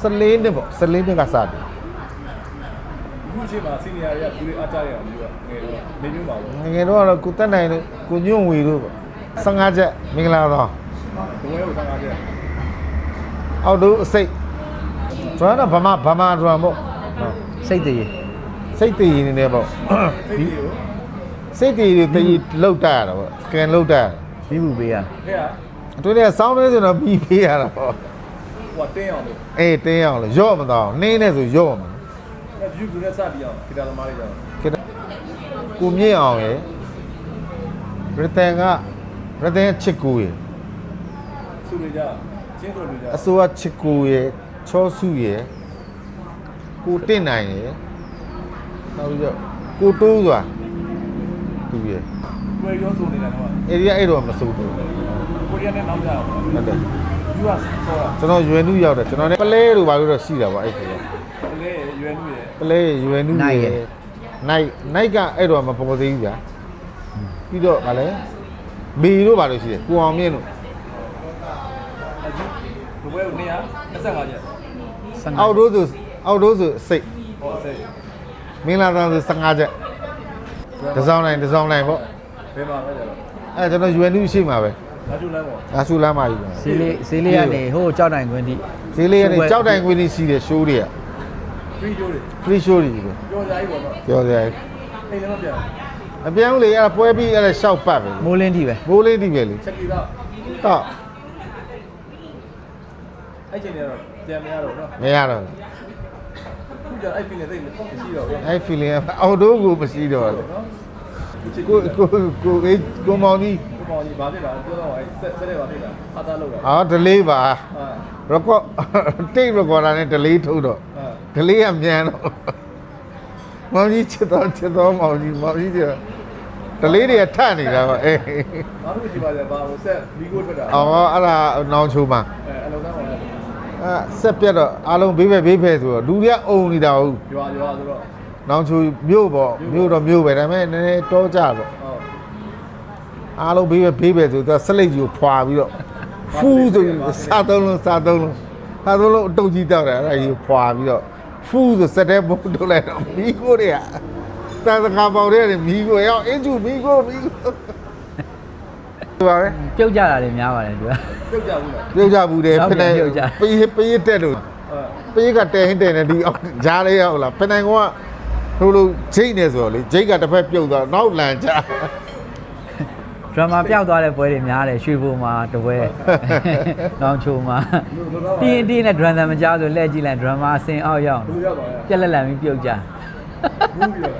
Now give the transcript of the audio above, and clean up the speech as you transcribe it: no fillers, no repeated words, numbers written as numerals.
14နှစ်ပေါ့14နှစ်ကစတယ် အခုချိန်မှာစီနီယာတွေကဘူးလေးအားကြရအောင်ပြီးတော့ငယ်တော့နေမျိုးပါပေါ့ ငယ်တော့ကတော့ကိုတက်နိုင်လို့ကိုညွန့်ဝေတို့ပေါ့15ချက်မင်္ဂလာတော့ ဒုံရဲကို15ကျက် အောက်တို့အစိတ်ကျွန်တော်ဗမာဒရမ်ပေါ့ စိတ်တည် စိတ်တည်နေတယ်ပေါ့ သိပြီကို စိတ်တည်တွေတည်လောက်တတ်ရတာပေါ့စကန်လောက်တတ် ပြီးဘူးပေးရ ဟဲ့က အတွင်းထဲစောင်းနေဆိုတော့ပြီးပေးရတာပေါ့ ဟိုတင်းအောင်လို့ အေးတင်းအောင်လို့ရော့မတော့နှင်းနေဆိုရော့မှာ အဲ view ကလည်းစပြီးအောင်ဂီတာသမားတွေကြောင့် ကိုမြင့်အောင်ရယ်ရတန်ချစ်ကူရယ် သူတွေကြချင်းတို့တွေကြ အစိုးရချစ်ကူရယ်ချောစုရယ်ကိုတင့်နိုင်ရယ်နောက်ပြီးတော့ကိုတိုးစွာသူရယ် တွေ့ရောဆိုနေတာတော့ အေရီအဲ့တော့မစိုးဘူး ကိုရီးယားနဲ့နောက်ကြအောင် ဟုတ်တယ် ယူကဆောတာ ကျွန်တော်ရွယ်နုရောက်တယ်ကျွန်တော်လည်းပလဲတို့ဘာလို့တော့ရှိတာပေါ့အဲ့ဒီက လေရွယ်နုရဲ့ ပလဲရွယ်နုရယ်နိုင်ကအဲ့တော့မပေါ်သေးဘူးဗျာပြီးတော့ဗာလဲမေတို့ဘာလို့ရှိတယ်ကိုအောင်မြင့်တို့ အခုဘယ်ကိုနေရ25ကျက် အောက်တို့ဆိုစိတ် ဟောဆက် မင်္ဂလာသားဆို15ချက်တစောင်းနိုင်ပေါ့ ဘယ်မှာပဲကြတော့ အဲကျွန်တော်ရွယ်နုရှိမှာပဲ လာကျူလမ်းပေါ့ ဒါဆူလမ်းမှာကြီးပဲ ဈေးလေးကနေဟိုကြောက်တိုင်ခွင်းတိ ဈေးလေးကနေကြောက်တိုင်ကွင်းကြီးရှိတယ်ရှိုးတွေက free show တွေ free show တွေပဲ ပြောကြ යි ပေါ့နော် ပြောကြတယ် အိမ်လည်းမပြန် အပြောင်းလေအဲ့ပွဲပြီးအဲ့ရှောက်ပတ်ပဲ မိုးလင်းတိပဲ ဘိုးလေးဒီပဲလေ ချက်ကီတော့ တော့ အဲ့ချိန်တွေတော့ပြန်မရတော့နော် မရတော့ ခုကျအဲ့ feeling သိမရှိတော့ဘူး အဲ့ feeling အော်တို့ကိုမရှိတော့လေ နော် ကိုမောင်ကြီး ကိုမောင်ကြီးဘာဖြစ်လာပြောတော့အဲ့ဆက်တဲ့ဘာဖြစ်လာဖတ်သားလောက်တာ အော် delay ပါ ဟာ record tape recorder နဲ့ delay ထုတ်တော့ ဟာ delay ကမြန်တော့မောင်ကြီးချစ်တော့မောင်ကြီးကျ delay တွေကထနေတာပေါ့အေး ဘာလို့ဒီပါလဲဘာလို့ဆက်မီကိုထွက်တာ အော်အဲ့ဒါနောင်ချိုမှာ အလုံးသားပါလဲ အဲဆက်ပြတ်တော့အားလုံးဘေးဖယ်ဆိုတော့လူတွေကအုံနေတာဟုတ် ရွာဆိုတော့ နောင်ချိုမြို့ပေါ့မြို့တော့မြို့ပဲဒါပေမဲ့နည်းနည်းတောကြပေါ့ ဟုတ် အားလုံးဘေးပဲဆိုတော့ဆက်လိုက်ကြီးကိုဖွာပြီးတော့ဖူးဆိုစားသုံးလုံးအတုတ်ကြီးတောက်တယ်အဲ့ဒါကြီးဖွာပြီးတော့ဖူးဆိုစက်တဲ့ဘုတ်ထုတ်လိုက်တော့မီးကိုတွေကတန်စကားပေါက်တဲ့မီးကိုရောက်အင်းကျူမီးကိုဒီပါပဲ ပြုတ်ကြတာလည်းများပါတယ်သူက ပြုတ်ကြဘူးလားပြုတ်ကြဘူးတယ်ဖနေပေးတက်လို့ ဟုတ် ပေးကတဲဟင်းတယ်နဲ့ဒီအောက်ဂျားလေးရောက်လာဖနေကဟိုလိုဂျိတ်နေဆိုတော့လေဂျိတ်ကတစ်ဖက်ပြုတ်သွားနောက်လန်ကြ ဒရမာပျောက်သွားတဲ့ပွဲတွေများတယ်ရွှေဘုံမှာတပွဲနောင်ချိုမှာတင်းနဲ့ဒရမ်တန်မကြောက်ဆိုလှည့်ကြည့်လိုက်ဒရမာအစင်အောက်ရောက် ဘယ်လိုရောက်သွားလဲ ပြက်လက်လန်ပြီးပြုတ်ကြ ဘူးပြီးတော့